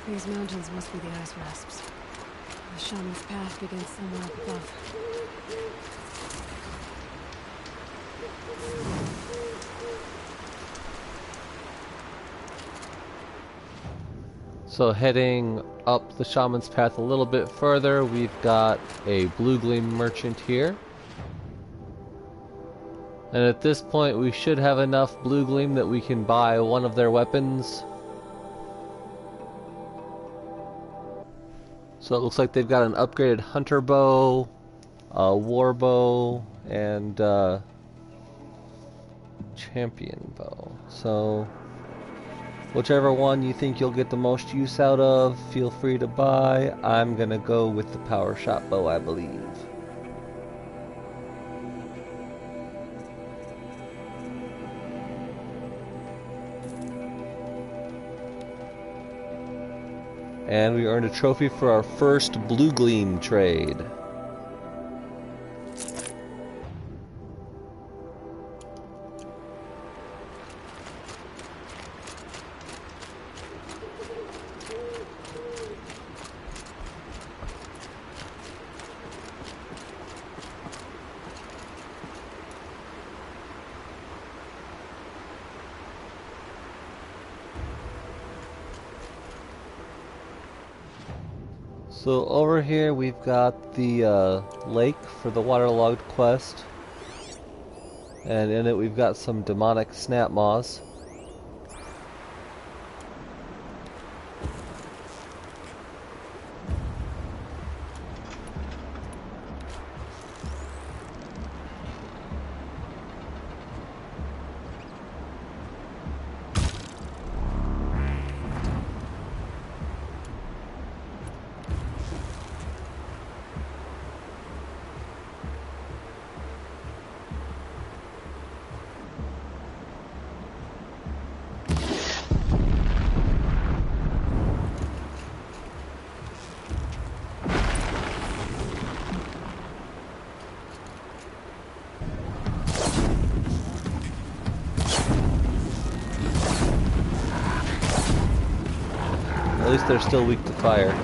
These mountains must be the ice rasps. The shaman's path begins somewhere up above. So heading up the shaman's path a little bit further, we've got a Bluegleam merchant here. And at this point we should have enough Bluegleam that we can buy one of their weapons. So it looks like they've got an upgraded hunter bow, a war bow, and champion bow. So whichever one you think you'll get the most use out of, feel free to buy. I'm gonna go with the power shot bow, I believe. And we earned a trophy for our first Bluegleam trade. So over here we've got the lake for the Waterlogged quest, and in it we've got some demonic snap maws. At least they're still weak to fire.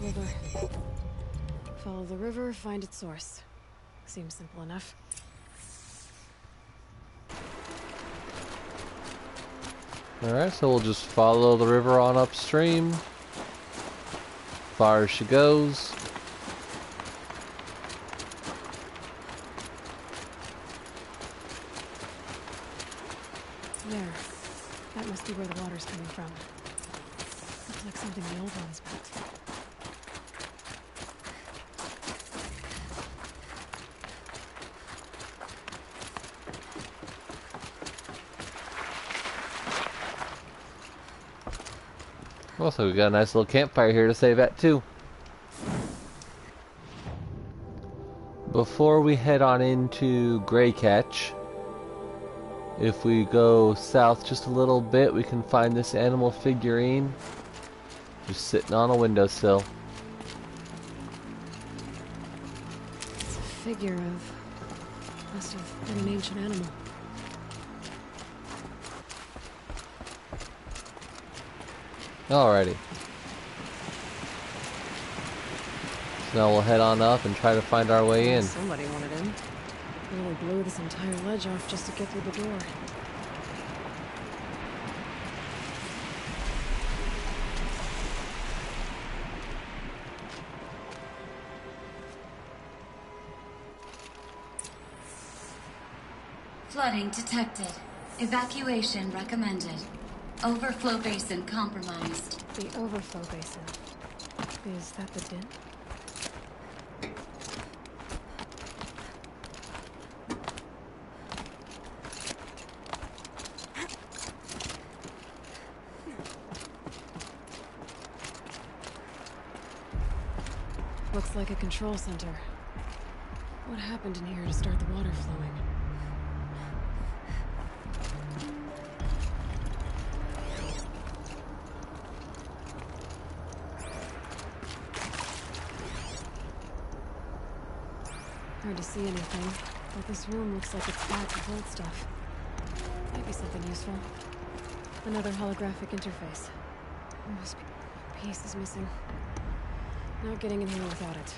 folder. Follow the river, find its source. Seems simple enough. Alright, so we'll just follow the river on upstream. Far as she goes. There. That must be where the water's coming from. Looks like something the old ones built. Well, so we got a nice little campfire here to save at too. Before we head on into Greycatch, if we go south just a little bit, we can find this animal figurine just sitting on a windowsill. It's a figure of... must have been an ancient animal. Alrighty. So now we'll head on up and try to find our way in. Somebody wanted in. Really blew this entire ledge off just to get through the door. Flooding detected. Evacuation recommended. Overflow basin compromised. The overflow basin. Is that the din? Looks like a control center. What happened in here to start the water flowing? Hard to see anything, but this room looks like it's packed with old stuff. Might be something useful. Another holographic interface. Must be a piece is missing. Not getting in here without it.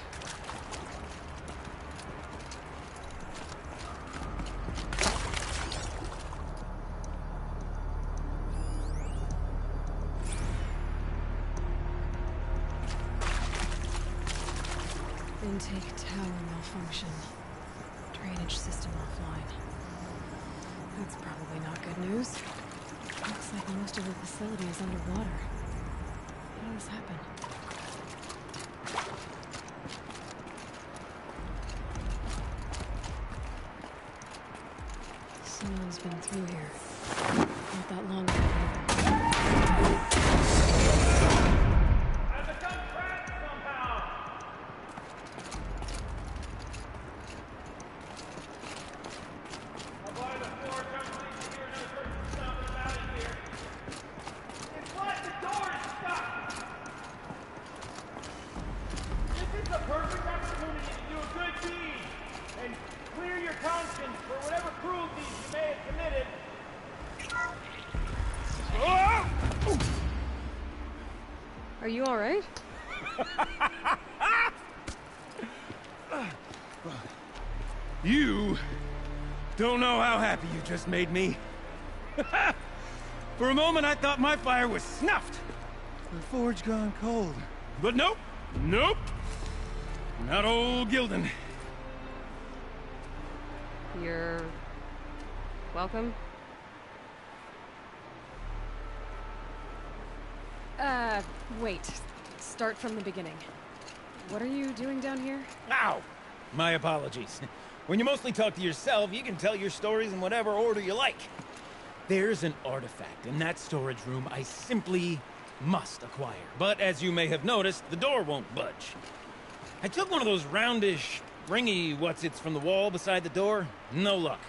Intake tower malfunction. Drainage system offline. That's probably not good news. Looks like most of the facility is underwater. How did this happen? Someone's been through here. Not that long ago. Are you all right? You don't know how happy you just made me. For a moment, I thought my fire was snuffed. The forge gone cold. But nope, nope. Not old Gildan. You're... welcome? Wait. Start from the beginning. What are you doing down here? Ow! My apologies. When you mostly talk to yourself, you can tell your stories in whatever order you like. There's an artifact in that storage room I simply must acquire. But as you may have noticed, the door won't budge. I took one of those roundish, ringy what's-its from the wall beside the door. No luck.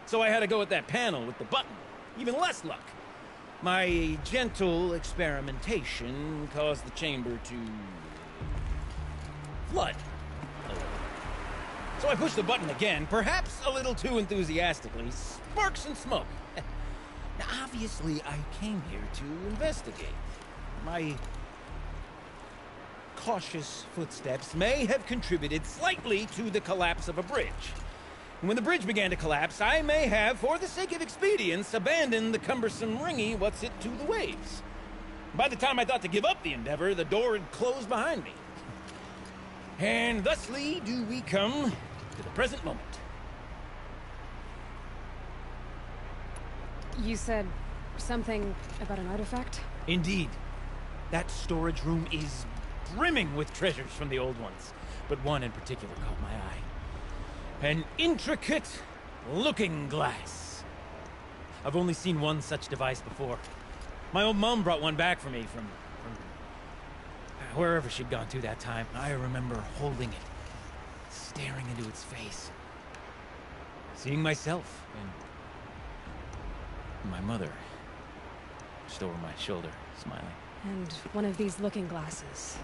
So I had to go with that panel with the button. Even less luck. My gentle experimentation caused the chamber to... flood. So I pushed the button again, perhaps a little too enthusiastically. Sparks and smoke. Now, obviously, I came here to investigate. My cautious footsteps may have contributed slightly to the collapse of a bridge. And when the bridge began to collapse, I may have, for the sake of expedience, abandoned the cumbersome ringy what's-it to the waves. By the time I thought to give up the endeavor, the door had closed behind me. And thusly do we come to the present moment. You said something about an artifact? Indeed. That storage room is brimming with treasures from the old ones, but one in particular caught my eye. An intricate looking glass. I've only seen one such device before. My old mom brought one back for me from wherever she'd gone to that time. I remember holding it, staring into its face, seeing myself and my mother just over my shoulder, smiling. And one of these looking glasses.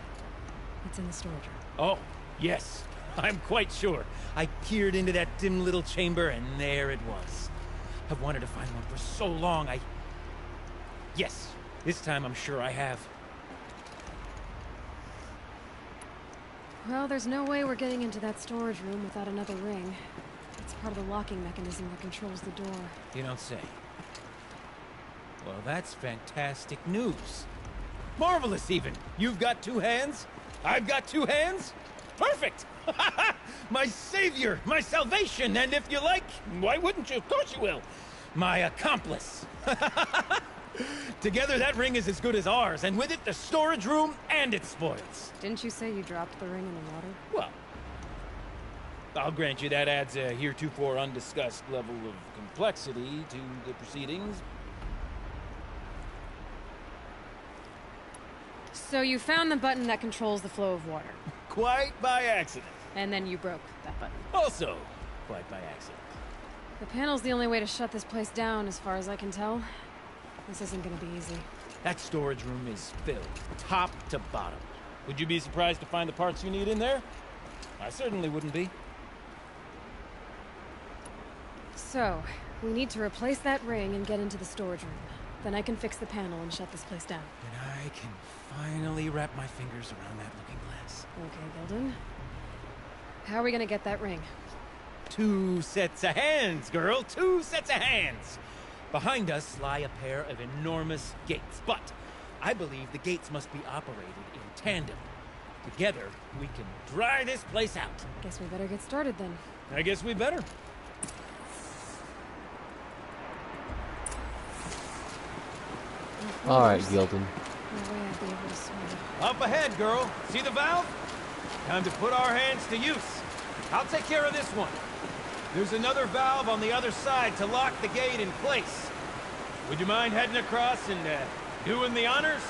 It's in the storage room. Oh, yes. I'm quite sure. I peered into that dim little chamber, and there it was. I've wanted to find one for so long, Yes, this time I'm sure I have. Well, there's no way we're getting into that storage room without another ring. It's part of the locking mechanism that controls the door. You don't say. Well, that's fantastic news. Marvelous, even. You've got two hands. I've got two hands. Perfect! My savior, my salvation, and if you like, why wouldn't you? Of course you will. My accomplice. Together, that ring is as good as ours, and with it, the storage room and its spoils. Didn't you say you dropped the ring in the water? Well, I'll grant you that adds a heretofore undiscussed level of complexity to the proceedings. So you found the button that controls the flow of water. Quite by accident. And then you broke that button. Also, quite by accident. The panel's the only way to shut this place down, as far as I can tell. This isn't gonna be easy. That storage room is filled, top to bottom. Would you be surprised to find the parts you need in there? I certainly wouldn't be. So, we need to replace that ring and get into the storage room. Then I can fix the panel and shut this place down. And I can finally wrap my fingers around that looking glass. Okay, Gilden. How are we gonna get that ring? 2 sets of hands, girl. 2 sets of hands. Behind us lie a pair of enormous gates, but I believe the gates must be operated in tandem. Together, we can dry this place out. Guess we better get started then. I guess we better. Alright, Gilden. No way I'd be able to swim. Up ahead, girl. See the valve? Time to put our hands to use. I'll take care of this one. There's another valve on the other side to lock the gate in place. Would you mind heading across and doing the honors?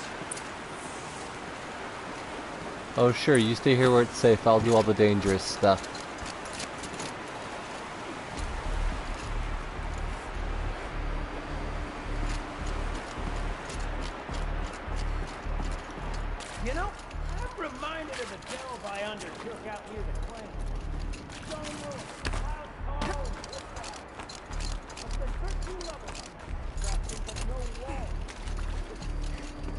Oh sure, you stay here where it's safe. I'll do all the dangerous stuff. You know, I'm reminded of a delve I undertook out near the claim. Stone room, house tall, but there's 13 levels on that construction, but no wall.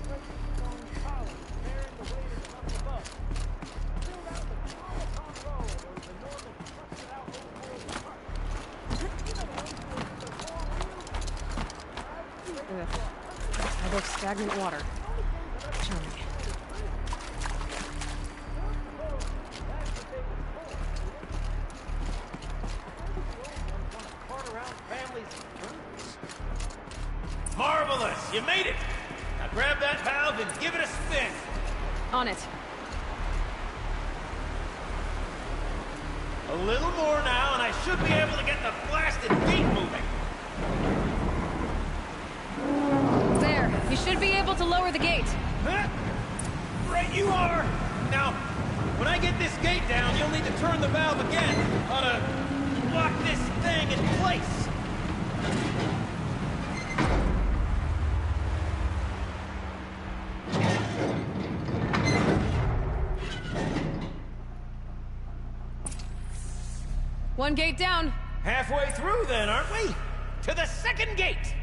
Great stone columns bearing the weight of something above. Filled out with row upon row of those enormous crusted out old-world parts. You know the ones with the 4 wheels? Ugh. I look stagnant water. Charming. Marvelous! You made it! Now grab that valve and give it a spin! On it. A little more now, and I should be able to get the blasted gate moving! There. You should be able to lower the gate. Huh? Right you are! Now, when I get this gate down, you'll need to turn the valve again. Ought to lock this thing in place. One gate down. Halfway through then, aren't we? To the second gate!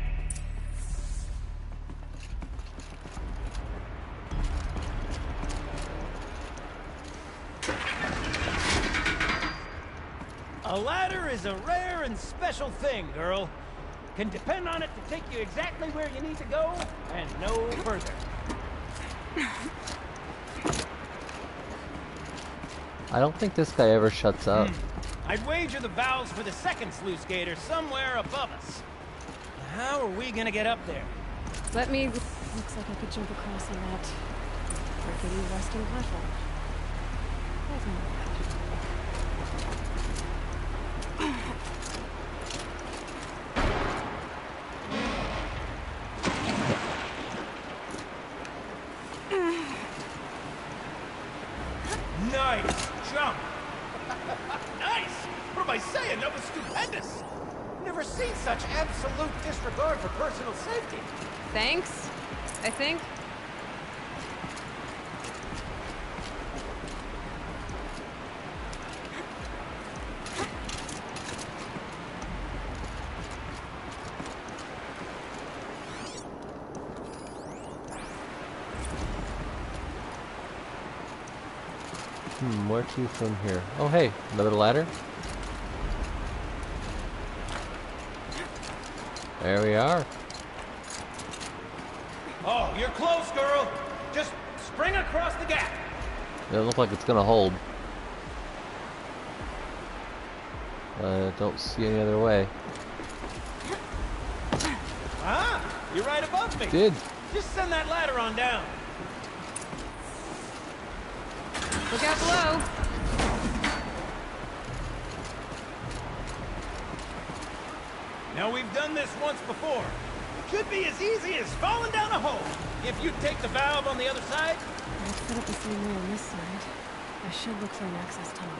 A ladder is a rare and special thing, girl. Can depend on it to take you exactly where you need to go, and no further. I don't think this guy ever shuts up. I'd wager the valves for the second sluice gate are somewhere above us. How are we gonna get up there? Let me... Looks like I could jump across on that rickety western platform. That's not bad. Nice jump! Nice! What am I saying? That was stupendous! Never seen such absolute disregard for personal safety. Thanks, I think. Where to from here? Oh, hey, another ladder. There we are. Oh, you're close, girl. Just spring across the gap. Doesn't look like it's gonna hold. Don't see any other way. Ah, you're right above me. Did. Just send that ladder on down. Look out below. Now, we've done this once before. Could be as easy as falling down a hole. If you take the valve on the other side. Let's set up the same way on this side. I should look for an access tunnel.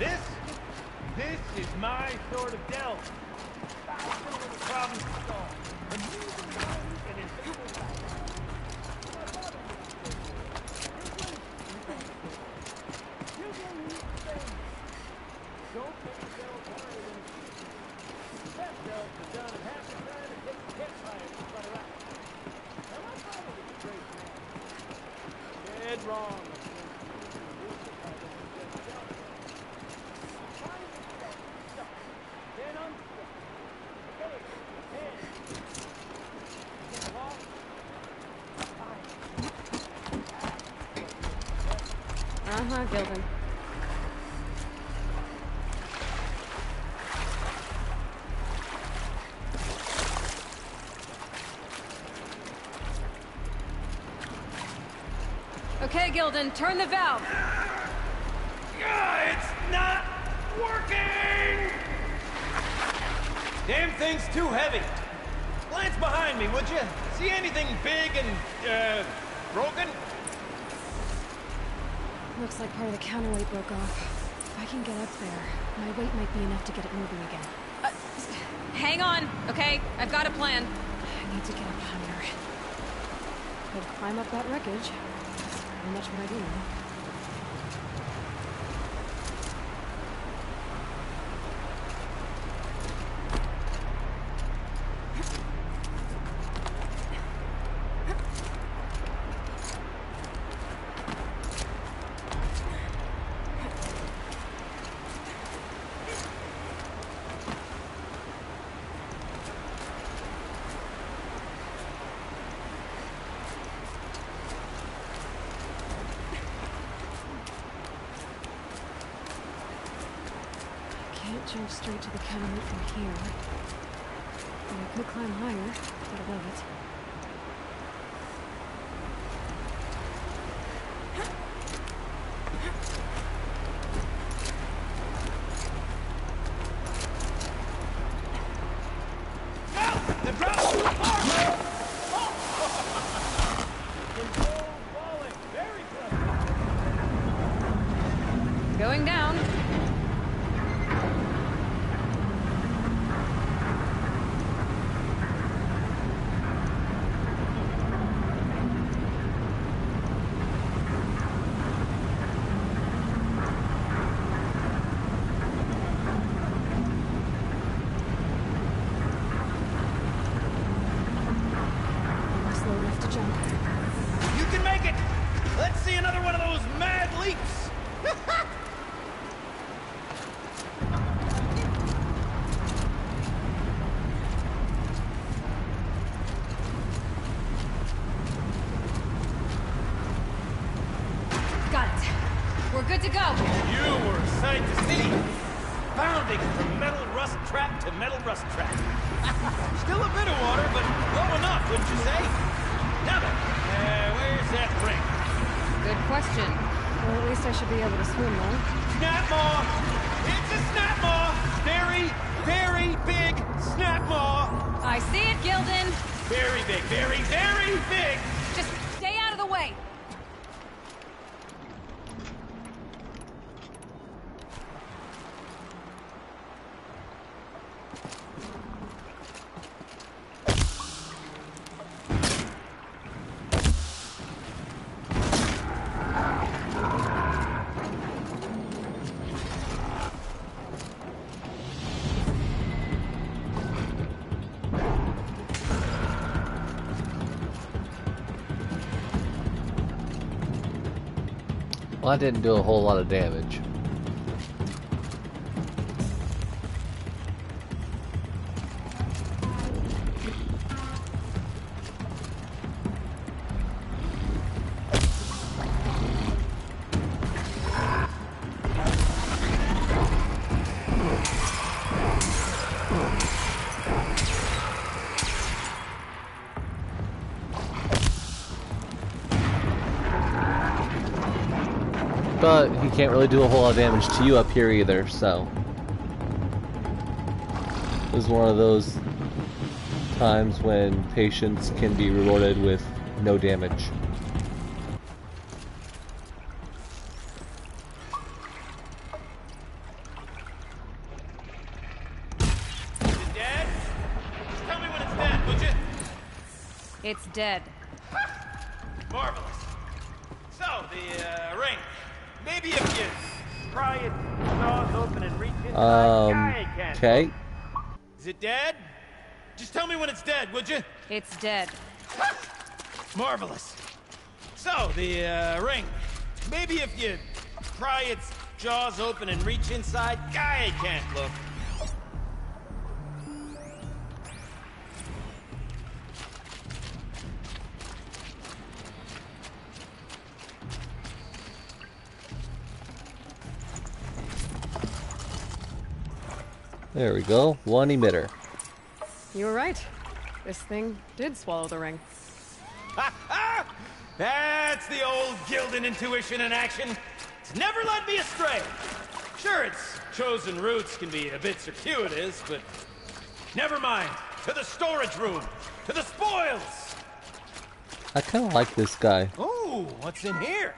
This is my sort of delve. Problems to solve. And you can invisible light. Don't take yourself higher than that delve is done in half the time it takes to get higher to flutter out. Now, my father was a great man. Dead wrong. Then unstuck. Okay, hands. Get lost. Gilden. Okay, Gilden, turn the valve. It's not working! Damn thing's too heavy. Glance behind me, would you? See anything big and, broken? Looks like part of the counterweight broke off. If I can get up there, my weight might be enough to get it moving again. Hang on, okay? I've got a plan. I need to get up higher. Could climb up that wreckage. That's pretty much what I do now. Jump straight to the counterweight from here. But I could climb higher, get above it. The drops too far, man! Control falling, very clever. Going down. You can make it! Let's see another one of those mad leaps! We're good to go. You were a sight to see. Bounding from metal rust trap to metal rust trap. Still a bit of water, but low enough, wouldn't you say? Now then, where's that ring? Good question. Well, at least I should be able to swim, though. Snap maw! It's a snap maw! Very, very big snap maw! I see it, Gildan. Very big, very, very big! Just stay out of the way. Well, that didn't do a whole lot of damage. But he can't really do a whole lot of damage to you up here either, so. This is one of those times when patience can be rewarded with no damage. Is it dead? Just tell me when it's dead, would you? It's dead. Marvelous. So, the ring. Maybe if you pry its jaws open and reach inside, I can't. Okay. Is it dead? Just tell me when it's dead, would you? It's dead. Marvelous. So, the ring. Maybe if you pry its jaws open and reach inside, I can't look. There we go. One emitter. You were right. This thing did swallow the ring. Ha ha! That's the old Gildan intuition in action. It's never led me astray. Sure, its chosen routes can be a bit circuitous, but never mind. To the storage room. To the spoils. I kind of like this guy. Oh, what's in here?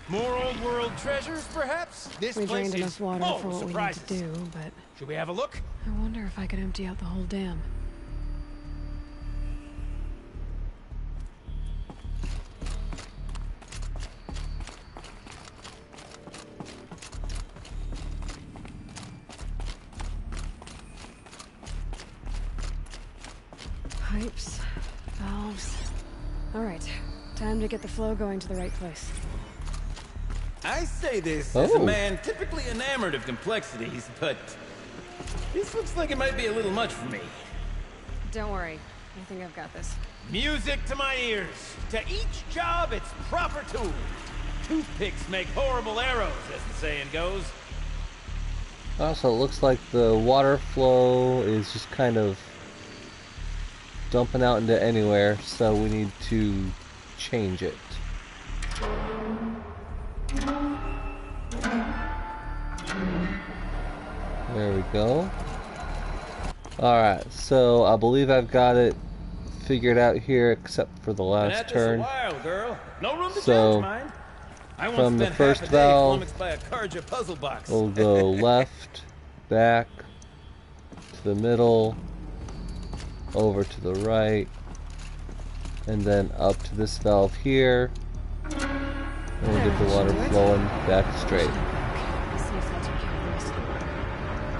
More old world treasures, perhaps? This We place drained is enough water full for of what surprises. we need to do, but Should we have a look? I wonder if I could empty out the whole dam. Pipes, valves. All right, time to get the flow going to the right place. I say this as a Oh. man typically enamored of complexities, but this looks like it might be a little much for me. Don't worry, I think I've got this. Music to my ears. To each job, its proper tool. Toothpicks make horrible arrows, as the saying goes. Also, it looks like the water flow is just kind of dumping out into anywhere, so we need to change it. There we go. Alright, so I believe I've got it figured out here except for the Been last at this turn. a while, girl. No room to So, change mine. I once from the spent first half a day valve, flummoxed by a Karja puzzle box. We'll go left, back, to the middle, over to the right, and then up to this valve here. And we'll get the water flowing back straight. Let's see if that's okay for us.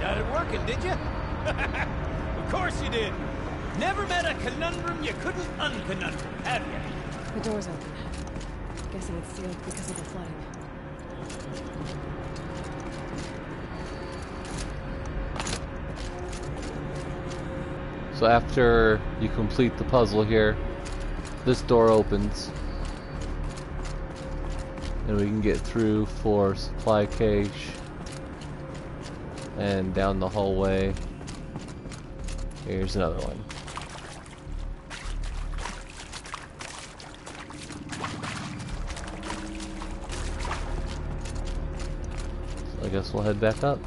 Got it working, did you? Of course you did. Never met a conundrum you couldn't unconundrum, have you? The door's open. Guessing it's sealed because of the flooding. So after you complete the puzzle here, this door opens. And we can get through for supply cache and down the hallway. Here's another one. So I guess we'll head back up.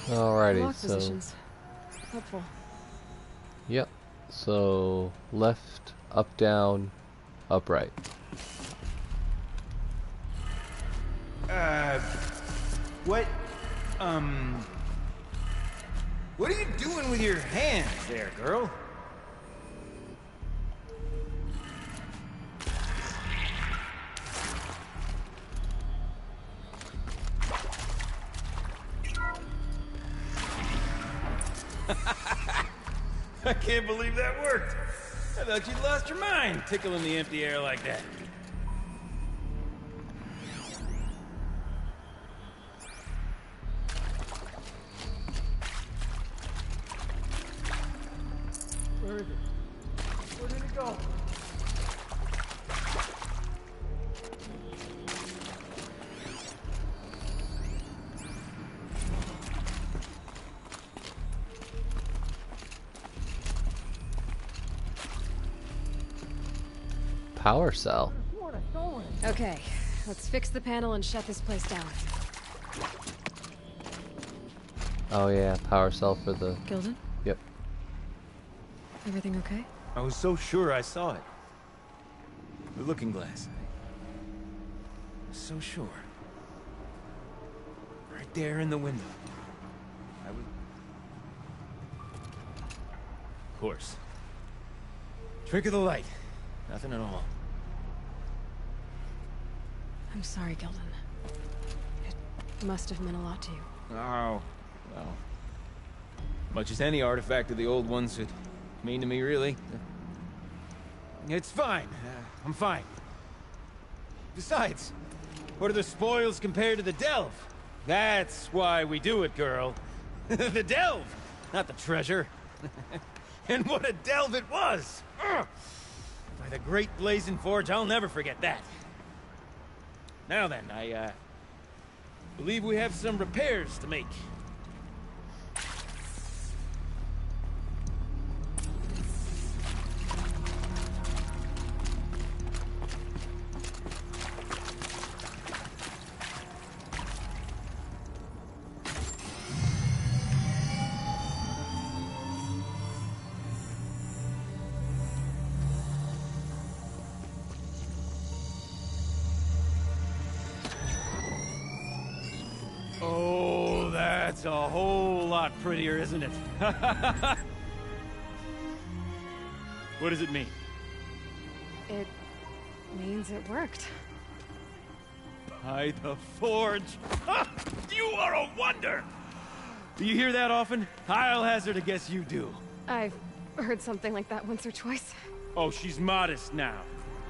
Alrighty, Lock so positions. Helpful. yep. So left, up, down, upright. What? What are you doing with your hands there, girl? I can't believe that worked. I thought you'd lost your mind, tickling the empty air like that. Where is it? Where did it go? Power cell. Okay, let's fix the panel and shut this place down. Oh yeah, power cell for the... Gilden, Yep. everything okay? I was so sure I saw it. The looking glass. I was so sure. Right there in the window. I was... Of course. Trick of the light. Nothing at all. I'm sorry, Gilden. It must have meant a lot to you. Oh, well. Much as any artifact of the old ones would mean to me, really. It's fine. I'm fine. Besides, what are the spoils compared to the delve? That's why we do it, girl. The delve, not the treasure. And what a delve it was! Ugh. By the great blazing forge, I'll never forget that. Now then, I believe we have some repairs to make. Oh, that's a whole lot prettier, isn't it? What does it mean? It means it worked. By the forge. You are a wonder! Do you hear that often? I'll hazard a guess you do. I've heard something like that once or twice. Oh, she's modest now.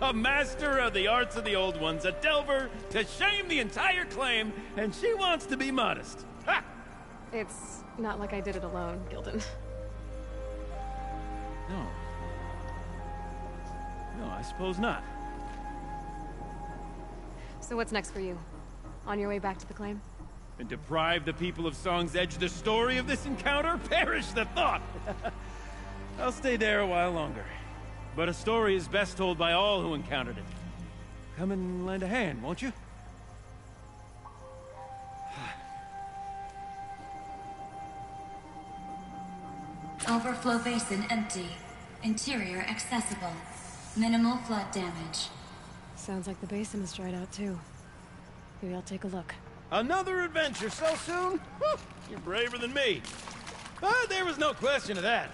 A master of the arts of the old ones, a delver to shame the entire claim, and she wants to be modest. Ha! It's not like I did it alone, Gilden. No. No, I suppose not. So what's next for you? On your way back to the claim? And deprive the people of Song's Edge the story of this encounter? Perish the thought! I'll stay there a while longer. But a story is best told by all who encountered it. Come and lend a hand, won't you? Overflow basin empty. Interior accessible. Minimal flood damage. Sounds like the basin is dried out too. Maybe I'll take a look. Another adventure so soon? You're braver than me. But there was no question of that.